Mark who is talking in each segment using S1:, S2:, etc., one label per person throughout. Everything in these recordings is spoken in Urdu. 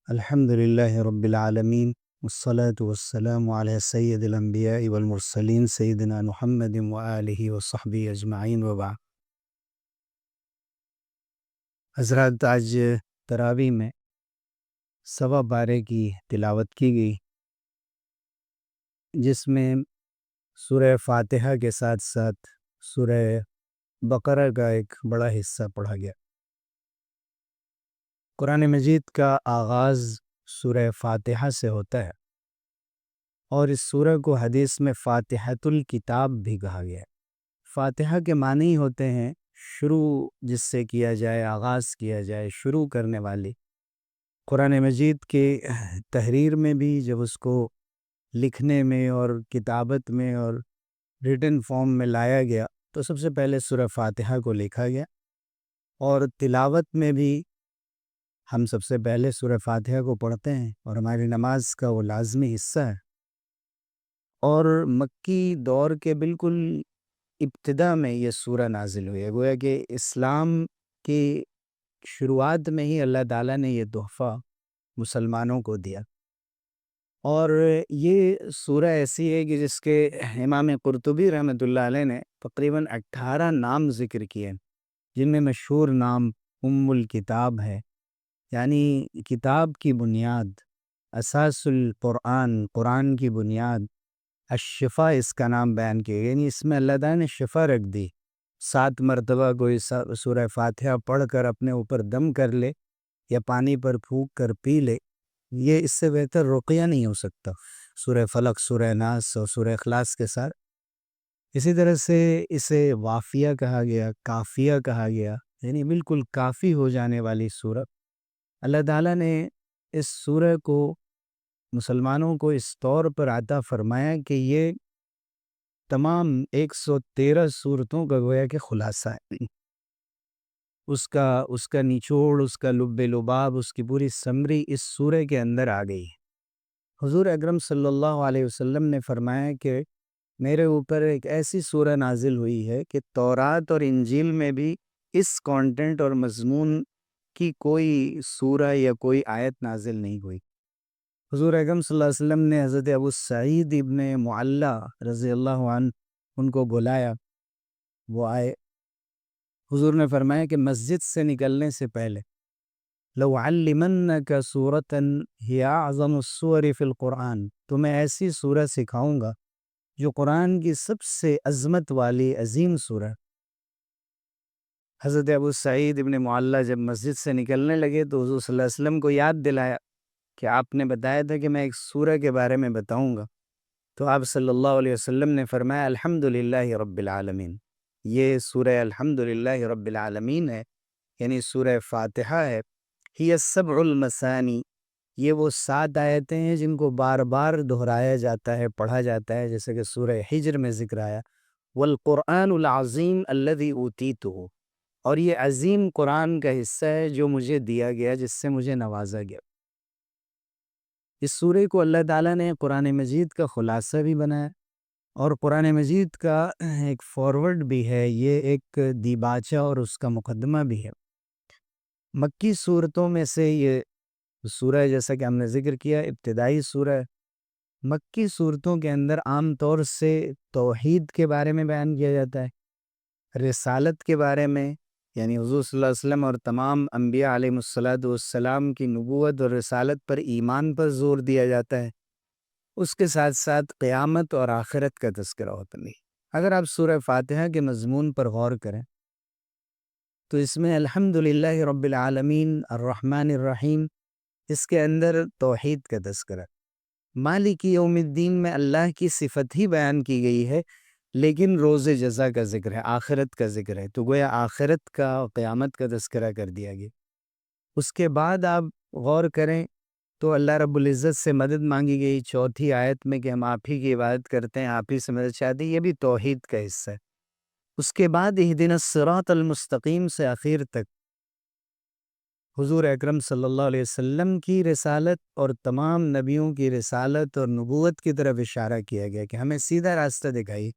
S1: الحمد لله رب العالمين والصلاة والسلام على سيد الأنبياء والمرسلين سيدنا محمد وآله وصحبه أجمعين وبعد. حضرات آج تراویح میں سوا بارے کی تلاوت کی گئی، جس میں سورہ فاتحہ کے ساتھ ساتھ سورہ بقرہ کا ایک بڑا حصہ پڑھا گیا۔ قرآن مجید کا آغاز سورہ فاتحہ سے ہوتا ہے، اور اس سورہ کو حدیث میں فاتحۃ الکتاب بھی کہا گیا ہے۔ فاتحہ کے معنی ہوتے ہیں شروع، جس سے کیا جائے، آغاز کیا جائے، شروع کرنے والی۔ قرآن مجید کے تحریر میں بھی جب اس کو لکھنے میں اور کتابت میں اور ریٹن فارم میں لایا گیا تو سب سے پہلے سورہ فاتحہ کو لکھا گیا، اور تلاوت میں بھی ہم سب سے پہلے سورہ فاتحہ کو پڑھتے ہیں اور ہماری نماز کا وہ لازمی حصہ ہے۔ اور مکی دور کے بالکل ابتدا میں یہ سورہ نازل ہوئی ہے، گویا کہ اسلام کی شروعات میں ہی اللہ تعالیٰ نے یہ تحفہ مسلمانوں کو دیا۔ اور یہ سورہ ایسی ہے کہ جس کے امام قرطبی رحمۃ اللہ علیہ نے تقریباً 18 نام ذکر کیے، جن میں مشہور نام ام الکتاب ہے، یعنی کتاب کی بنیاد، اساس القرآن، قرآن کی بنیاد۔ الشفا اس کا نام بیان کیا گیا، یعنی اس میں اللہ تعالیٰ نے شفا رکھ دی۔ 7 مرتبہ کوئی سورہ فاتحہ پڑھ کر اپنے اوپر دم کر لے یا پانی پر پھونک کر پی لے، یہ اس سے بہتر رقیہ نہیں ہو سکتا، سورہ فلق، سورہ ناس اور سورہ اخلاص کے ساتھ۔ اسی طرح سے اسے وافیہ کہا گیا، کافیہ کہا گیا، یعنی بالکل کافی ہو جانے والی سورہ۔ اللہ تعالیٰ نے اس سورہ کو مسلمانوں کو اس طور پر عطا فرمایا کہ یہ تمام 113 سورتوں کا گویا کہ خلاصہ ہے۔ اس کا نچوڑ، اس کا لب لباب، اس کی پوری سمری اس سورہ کے اندر آ گئی ہے۔ حضور اکرم صلی اللہ علیہ وسلم نے فرمایا کہ میرے اوپر ایک ایسی سورہ نازل ہوئی ہے کہ تورات اور انجیل میں بھی اس کانٹینٹ اور مضمون کی کوئی سورہ یا کوئی آیت نازل نہیں ہوئی۔ حضور اکرم صلی اللہ علیہ وسلم نے حضرت ابو سعید ابن معلّہ رضی اللہ عنہ ان کو بلایا، وہ آئے۔ حضور نے فرمایا کہ مسجد سے نکلنے سے پہلے لو علمنک سورۃ ہی اعظم السور فی القرآن، تو میں ایسی سورہ سکھاؤں گا جو قرآن کی سب سے عظمت والی عظیم سورہ۔ حضرت ابو سعید ابن معلّہ جب مسجد سے نکلنے لگے تو حضور صلی اللہ علیہ وسلم کو یاد دلایا کہ آپ نے بتایا تھا کہ میں ایک سورہ کے بارے میں بتاؤں گا، تو آپ صلی اللہ علیہ وسلم نے فرمایا الحمدللہ رب العالمین۔ یہ سورہ الحمدللہ رب العالمین ہے، یعنی سورہ فاتحہ ہے۔ ہی السبع المثانی، یہ وہ 7 آیتیں ہیں جن کو بار بار دہرایا جاتا ہے، پڑھا جاتا ہے، جیسے کہ سورہ حجر میں ذکر آیا والقرآن العظیم الذی اوتیتہ، اور یہ عظیم قرآن کا حصہ ہے جو مجھے دیا گیا، جس سے مجھے نوازا گیا۔ اس سورہ کو اللہ تعالیٰ نے قرآن مجید کا خلاصہ بھی بنایا، اور قرآن مجید کا ایک فارورڈ بھی ہے، یہ ایک دیباچہ اور اس کا مقدمہ بھی ہے۔ مکی صورتوں میں سے یہ سورہ، جیسا کہ ہم نے ذکر کیا، ابتدائی سورہ۔ مکی صورتوں کے اندر عام طور سے توحید کے بارے میں بیان کیا جاتا ہے، رسالت کے بارے میں، یعنی حضور صلی اللہ علیہ وسلم اور تمام انبیاء علیہ السلام کی نبوت اور رسالت پر ایمان پر زور دیا جاتا ہے۔ اس کے ساتھ ساتھ قیامت اور آخرت کا تذکرہ ہوتا ہے۔ اگر آپ سورہ فاتحہ کے مضمون پر غور کریں تو اس میں الحمدللہ رب العالمین الرحمن الرحیم، اس کے اندر توحید کا تذکرہ، مالک یوم الدین میں اللہ کی صفت ہی بیان کی گئی ہے، لیکن روز جزا کا ذکر ہے، آخرت کا ذکر ہے، تو گویا آخرت کا، قیامت کا تذکرہ کر دیا گیا۔ اس کے بعد آپ غور کریں تو اللہ رب العزت سے مدد مانگی گئی 4تھی آیت میں کہ ہم آپ ہی کی عبادت کرتے ہیں، آپ ہی سے مدد چاہتے ہیں، یہ بھی توحید کا حصہ ہے۔ اس کے بعد اہدنا الصراط المستقیم سے آخر تک حضور اکرم صلی اللہ علیہ وسلم کی رسالت اور تمام نبیوں کی رسالت اور نبوت کی طرف اشارہ کیا گیا کہ ہمیں سیدھا راستہ دکھائی۔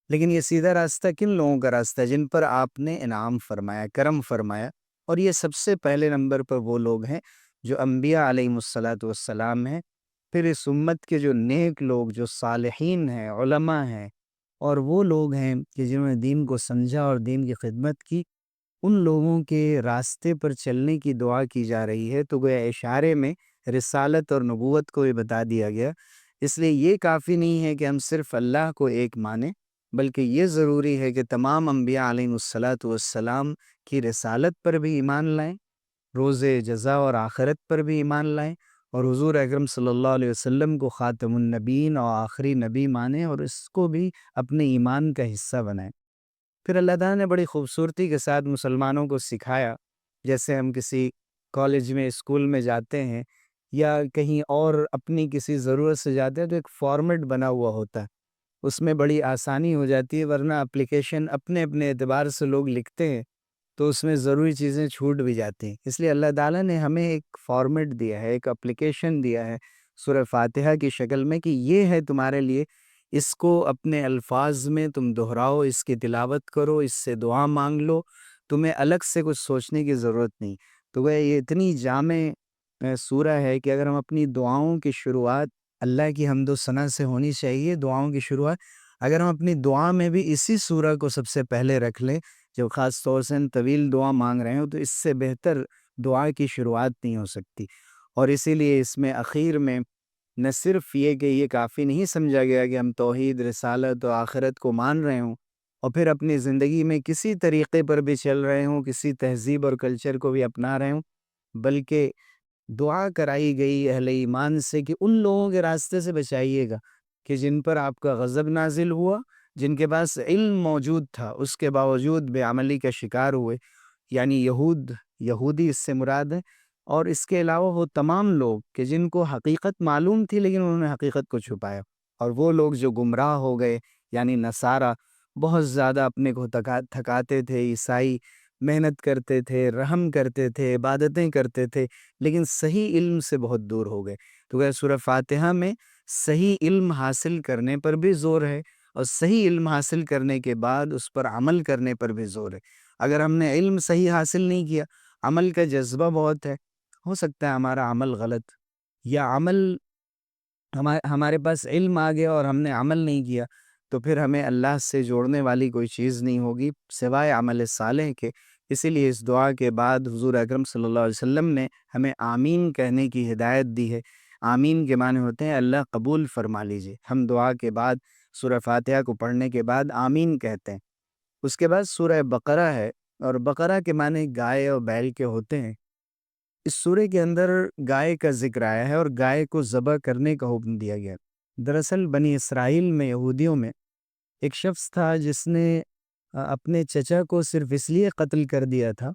S1: لیکن یہ سیدھا راستہ کن لوگوں کا راستہ ہے؟ جن پر آپ نے انعام فرمایا، کرم فرمایا، اور یہ سب سے پہلے نمبر پر وہ لوگ ہیں جو انبیاء علیہم الصلاۃ والسلام ہیں، پھر اس امت کے جو نیک لوگ، جو صالحین ہیں، علماء ہیں، اور وہ لوگ ہیں کہ جنہوں نے دین کو سمجھا اور دین کی خدمت کی، ان لوگوں کے راستے پر چلنے کی دعا کی جا رہی ہے۔ تو گویا اشارے میں رسالت اور نبوت کو بھی بتا دیا گیا۔ اس لیے یہ کافی نہیں ہے کہ ہم صرف اللہ کو ایک مانیں، بلکہ یہ ضروری ہے کہ تمام انبیاء علیہم الصلاۃ والسلام کی رسالت پر بھی ایمان لائیں، روز جزا اور آخرت پر بھی ایمان لائیں، اور حضور اکرم صلی اللہ علیہ وسلم کو خاتم النبیین اور آخری نبی مانیں، اور اس کو بھی اپنے ایمان کا حصہ بنائیں۔ پھر اللہ تعالیٰ نے بڑی خوبصورتی کے ساتھ مسلمانوں کو سکھایا، جیسے ہم کسی کالج میں، اسکول میں جاتے ہیں یا کہیں اور اپنی کسی ضرورت سے جاتے ہیں، تو ایک فارمیٹ بنا ہوا ہوتا ہے، اس میں بڑی آسانی ہو جاتی ہے، ورنہ اپلیکیشن اپنے اپنے اعتبار سے لوگ لکھتے ہیں تو اس میں ضروری چیزیں چھوٹ بھی جاتی ہیں۔ اس لیے اللہ تعالیٰ نے ہمیں ایک فارمیٹ دیا ہے، ایک اپلیکیشن دیا ہے سورہ فاتحہ کی شکل میں، کہ یہ ہے تمہارے لیے، اس کو اپنے الفاظ میں تم دہراؤ، اس کی تلاوت کرو، اس سے دعا مانگ لو، تمہیں الگ سے کچھ سوچنے کی ضرورت نہیں۔ تو یہ اتنی جامع سورہ ہے کہ اگر ہم اپنی دعاؤں کی شروعات اللہ کی حمد و ثنا سے ہونی چاہیے، دعاؤں کی شروعات اگر ہم اپنی دعا میں بھی اسی سورہ کو سب سے پہلے رکھ لیں، جب خاص طور سے ہم طویل دعا مانگ رہے ہوں، تو اس سے بہتر دعا کی شروعات نہیں ہو سکتی۔ اور اسی لیے اس میں اخیر میں نہ صرف یہ کہ یہ کافی نہیں سمجھا گیا کہ ہم توحید، رسالت اور آخرت کو مان رہے ہوں اور پھر اپنی زندگی میں کسی طریقے پر بھی چل رہے ہوں، کسی تہذیب اور کلچر کو بھی اپنا رہے ہوں، بلکہ دعا کرائی گئی اہل ایمان سے کہ ان لوگوں کے راستے سے بچائیے گا کہ جن پر آپ کا غضب نازل ہوا، جن کے پاس علم موجود تھا، اس کے باوجود بے عملی کا شکار ہوئے، یعنی یہودی اس سے مراد ہے، اور اس کے علاوہ وہ تمام لوگ کہ جن کو حقیقت معلوم تھی لیکن انہوں نے حقیقت کو چھپایا، اور وہ لوگ جو گمراہ ہو گئے، یعنی نصارہ، بہت زیادہ اپنے کو تھکاتے تھے، عیسائی محنت کرتے تھے، رحم کرتے تھے، عبادتیں کرتے تھے، لیکن صحیح علم سے بہت دور ہو گئے۔ تو کہ سورہ فاتحہ میں صحیح علم حاصل کرنے پر بھی زور ہے، اور صحیح علم حاصل کرنے کے بعد اس پر عمل کرنے پر بھی زور ہے۔ اگر ہم نے علم صحیح حاصل نہیں کیا، عمل کا جذبہ بہت ہے، ہو سکتا ہے ہمارا عمل غلط، یا ہمارے پاس علم آ گیا اور ہم نے عمل نہیں کیا، تو پھر ہمیں اللہ سے جوڑنے والی کوئی چیز نہیں ہوگی سوائے عمل صالح کے۔ اسی لیے اس دعا کے بعد حضور اکرم صلی اللہ علیہ وسلم نے ہمیں آمین کہنے کی ہدایت دی ہے۔ آمین کے معنی ہوتے ہیں اللہ قبول فرما لیجئے۔ ہم دعا کے بعد، سورہ فاتحہ کو پڑھنے کے بعد آمین کہتے ہیں۔ اس کے بعد سورہ بقرہ ہے، اور بقرہ کے معنی گائے اور بیل کے ہوتے ہیں۔ اس سورے کے اندر گائے کا ذکر آیا ہے اور گائے کو ذبح کرنے کا حکم دیا گیا۔ دراصل بنی اسرائیل میں، یہودیوں میں ایک شخص تھا جس نے اپنے چچا کو صرف اس لیے قتل کر دیا تھا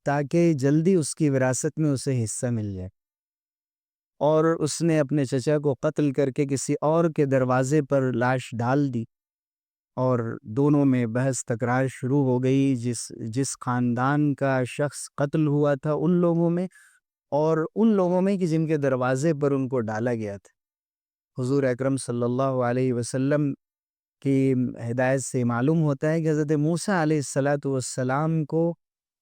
S1: تاکہ جلدی اس کی وراثت میں اسے حصہ مل جائے، اور اس نے اپنے چچا کو قتل کر کے کسی اور کے دروازے پر لاش ڈال دی، اور دونوں میں بحث تکرار شروع ہو گئی۔ جس خاندان کا شخص قتل ہوا تھا ان لوگوں میں، اور ان لوگوں میں کہ جن کے دروازے پر ان کو ڈالا گیا تھا۔ حضور اکرم صلی اللہ علیہ وسلم کی ہدایت سے معلوم ہوتا ہے کہ حضرت موسیٰ علیہ السلام کو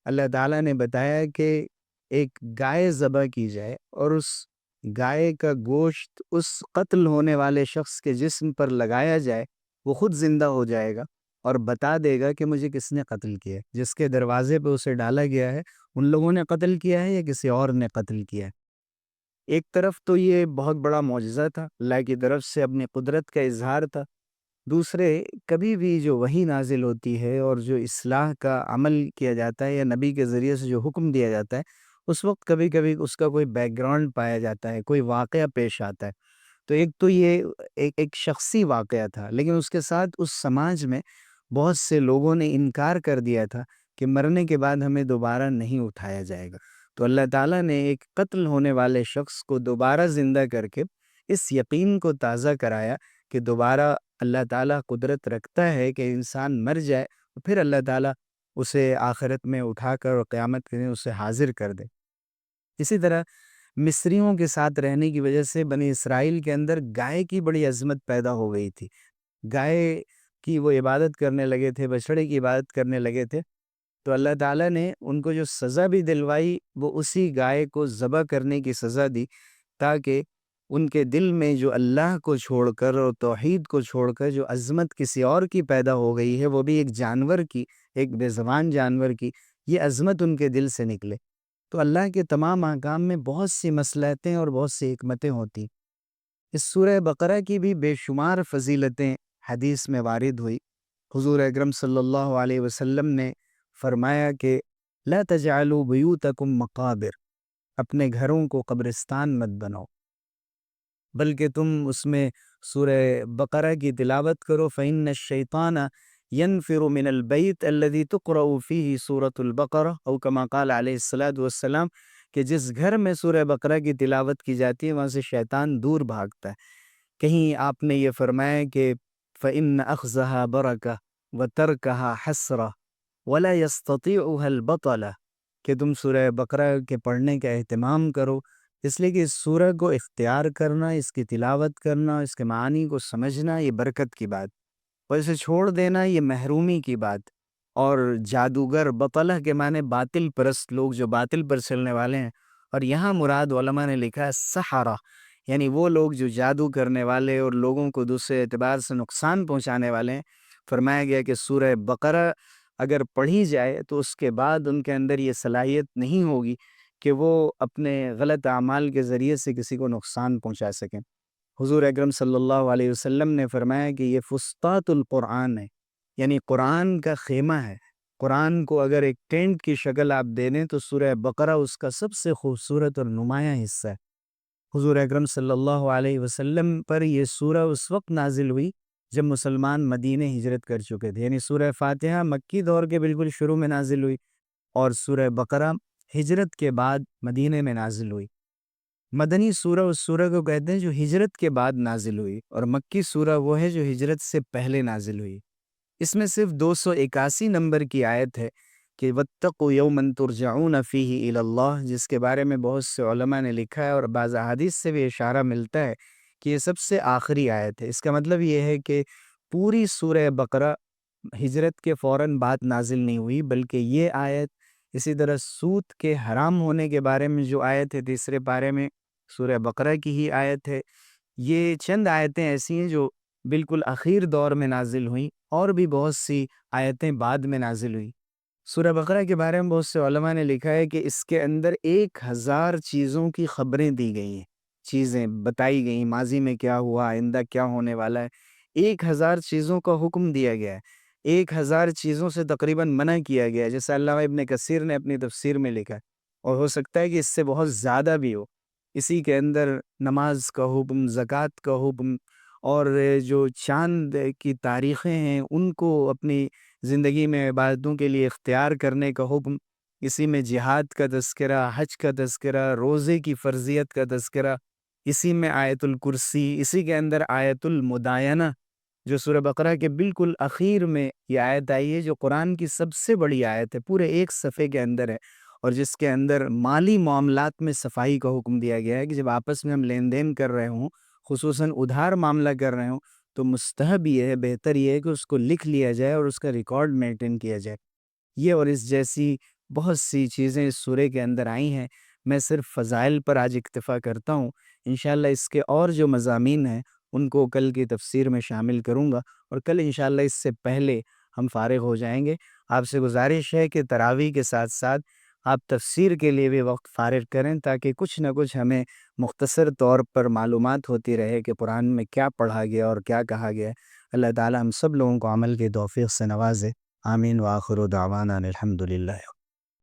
S1: اللہ تعالیٰ نے بتایا کہ ایک گائے ذبح کی جائے، اور اس گائے کا گوشت اس قتل ہونے والے شخص کے جسم پر لگایا جائے، وہ خود زندہ ہو جائے گا اور بتا دے گا کہ مجھے کس نے قتل کیا ہے، جس کے دروازے پہ اسے ڈالا گیا ہے ان لوگوں نے قتل کیا ہے یا کسی اور نے قتل کیا ہے۔ ایک طرف تو یہ بہت بڑا معجزہ تھا، اللہ کی طرف سے اپنی قدرت کا اظہار تھا۔ دوسرے، کبھی بھی جو وحی نازل ہوتی ہے اور جو اصلاح کا عمل کیا جاتا ہے یا نبی کے ذریعے سے جو حکم دیا جاتا ہے، اس وقت کبھی کبھی اس کا کوئی بیک گراؤنڈ پایا جاتا ہے، کوئی واقعہ پیش آتا ہے۔ تو ایک تو یہ ایک شخصی واقعہ تھا، لیکن اس کے ساتھ اس سماج میں بہت سے لوگوں نے انکار کر دیا تھا کہ مرنے کے بعد ہمیں دوبارہ نہیں اٹھایا جائے گا۔ تو اللہ تعالیٰ نے ایک قتل ہونے والے شخص کو دوبارہ زندہ کر کے اس یقین کو تازہ کرایا کہ دوبارہ اللہ تعالیٰ قدرت رکھتا ہے کہ انسان مر جائے، پھر اللہ تعالیٰ اسے آخرت میں اٹھا کر اور قیامت کے دن اسے حاضر کر دے۔ اسی طرح مصریوں کے ساتھ رہنے کی وجہ سے بنی اسرائیل کے اندر گائے کی بڑی عظمت پیدا ہو گئی تھی۔ گائے کی وہ عبادت کرنے لگے تھے، بچڑے کی عبادت کرنے لگے تھے۔ تو اللہ تعالیٰ نے ان کو جو سزا بھی دلوائی وہ اسی گائے کو ذبح کرنے کی سزا دی، تاکہ ان کے دل میں جو اللہ کو چھوڑ کر اور توحید کو چھوڑ کر جو عظمت کسی اور کی پیدا ہو گئی ہے، وہ بھی ایک جانور کی، ایک بے زبان جانور کی، یہ عظمت ان کے دل سے نکلے۔ تو اللہ کے تمام احکام میں بہت سی مصلحتیں اور بہت سی حکمتیں ہوتی۔ اس سورہ بقرہ کی بھی بے شمار فضیلتیں حدیث میں وارد ہوئی۔ حضور اکرم صلی اللہ علیہ وسلم نے فرمایا کہ لا تجعلوا بیوتکم مقابر، اپنے گھروں کو قبرستان مت بناؤ، بلکہ تم اس میں سورہ بقرہ کی تلاوت کرو۔ فإن الشیطان ينفر من البیت الذی تقرأ فیہ سورۃ البقرہ، او کما قال علیہ الصلاۃ والسلام، کہ جس گھر میں سورہ بقرہ کی تلاوت کی جاتی ہے وہاں سے شیطان دور بھاگتا ہے۔ کہیں آپ نے یہ فرمایا کہ فإن أخذها برکہ وترکها حسرہ ولا يستطيعها البطلہ، کہ تم سورہ بقرہ کے پڑھنے کا اہتمام کرو، اس لیے کہ اس سورہ کو اختیار کرنا، اس کی تلاوت کرنا، اس کے معنی کو سمجھنا یہ برکت کی بات، اور اسے چھوڑ دینا یہ محرومی کی بات۔ اور جادوگر، بطلہ کے معنی باطل پرست لوگ جو باطل پر چلنے والے ہیں، اور یہاں مراد علماء نے لکھا ہے سحرہ، یعنی وہ لوگ جو جادو کرنے والے اور لوگوں کو دوسرے اعتبار سے نقصان پہنچانے والے ہیں۔ فرمایا گیا کہ سورہ بقرہ اگر پڑھی جائے تو اس کے بعد ان کے اندر یہ صلاحیت نہیں ہوگی کہ وہ اپنے غلط اعمال کے ذریعے سے کسی کو نقصان پہنچا سکیں۔ حضور اکرم صلی اللہ علیہ وسلم نے فرمایا کہ یہ فسطاط القرآن ہے، یعنی قرآن کا خیمہ ہے۔ قرآن کو اگر ایک ٹینٹ کی شکل آپ دے دیں تو سورہ بقرہ اس کا سب سے خوبصورت اور نمایاں حصہ ہے۔ حضور اکرم صلی اللہ علیہ وسلم پر یہ سورہ اس وقت نازل ہوئی جب مسلمان مدینہ ہجرت کر چکے تھے، یعنی سورہ فاتحہ مکی دور کے بالکل شروع میں نازل ہوئی، اور سورہ بقرہ ہجرت کے بعد مدینہ میں نازل ہوئی۔ مدنی سورہ اس سورہ کو کہتے ہیں جو ہجرت کے بعد نازل ہوئی، اور مکی سورہ وہ ہے جو ہجرت سے پہلے نازل ہوئی۔ اس میں صرف 281 نمبر کی آیت ہے کہ وَاتَّقُوا يَوْمًا تُرْجَعُونَ فِيهِ إِلَى اللَّهِ، جس کے بارے میں بہت سے علماء نے لکھا ہے، اور بعض احادیث سے بھی اشارہ ملتا ہے کہ یہ سب سے آخری آیت ہے۔ اس کا مطلب یہ ہے کہ پوری سورہ بقرہ ہجرت کے فوراً بعد نازل نہیں ہوئی، بلکہ یہ آیت، اسی طرح سود کے حرام ہونے کے بارے میں جو آیت ہے تیسرے پارے میں، سورہ بقرہ کی ہی آیت ہے۔ یہ چند آیتیں ایسی ہیں جو بالکل اخیر دور میں نازل ہوئیں، اور بھی بہت سی آیتیں بعد میں نازل ہوئیں۔ سورہ بقرہ کے بارے میں بہت سے علماء نے لکھا ہے کہ اس کے اندر 1000 چیزوں کی خبریں دی گئی ہیں، چیزیں بتائی گئی، ماضی میں کیا ہوا، آئندہ کیا ہونے والا ہے۔ 1000 چیزوں کا حکم دیا گیا ہے، 1000 چیزوں سے تقریباً منع کیا گیا ہے، جیسا علامہ ابن کثیر نے اپنی تفسیر میں لکھا ہے، اور ہو سکتا ہے کہ اس سے بہت زیادہ بھی ہو۔ اسی کے اندر نماز کا حکم، زکوٰۃ کا حکم، اور جو چاند کی تاریخیں ہیں ان کو اپنی زندگی میں عبادتوں کے لیے اختیار کرنے کا حکم، اسی میں جہاد کا تذکرہ، حج کا تذکرہ، روزے کی فرضیت کا تذکرہ، اسی میں آیت الکرسی، اسی کے اندر آیت المدائنہ جو سورہ بقرہ کے بالکل اخیر میں یہ آیت آئی ہے، جو قرآن کی سب سے بڑی آیت ہے، پورے ایک صفحے کے اندر ہے، اور جس کے اندر مالی معاملات میں صفائی کا حکم دیا گیا ہے کہ جب آپس میں ہم لین دین کر رہے ہوں، خصوصاً ادھار معاملہ کر رہے ہوں، تو مستحب یہ ہے، بہتر یہ ہے کہ اس کو لکھ لیا جائے اور اس کا ریکارڈ مینٹین کیا جائے۔ یہ اور اس جیسی بہت سی چیزیں اس سورے کے اندر آئی ہیں۔ میں صرف فضائل پر آج اکتفا کرتا ہوں، انشاءاللہ اس کے اور جو مضامین ہیں ان کو کل کی تفسیر میں شامل کروں گا، اور کل انشاءاللہ اس سے پہلے ہم فارغ ہو جائیں گے۔ آپ سے گزارش ہے کہ تراویح کے ساتھ ساتھ آپ تفسیر کے لیے بھی وقت فارغ کریں، تاکہ کچھ نہ کچھ ہمیں مختصر طور پر معلومات ہوتی رہے کہ قرآن میں کیا پڑھا گیا اور کیا کہا گیا ہے۔ اللہ تعالی ہم سب لوگوں کو عمل کی توفیق سے نوازے، آمین، وآخر دعوانا الحمدللہ۔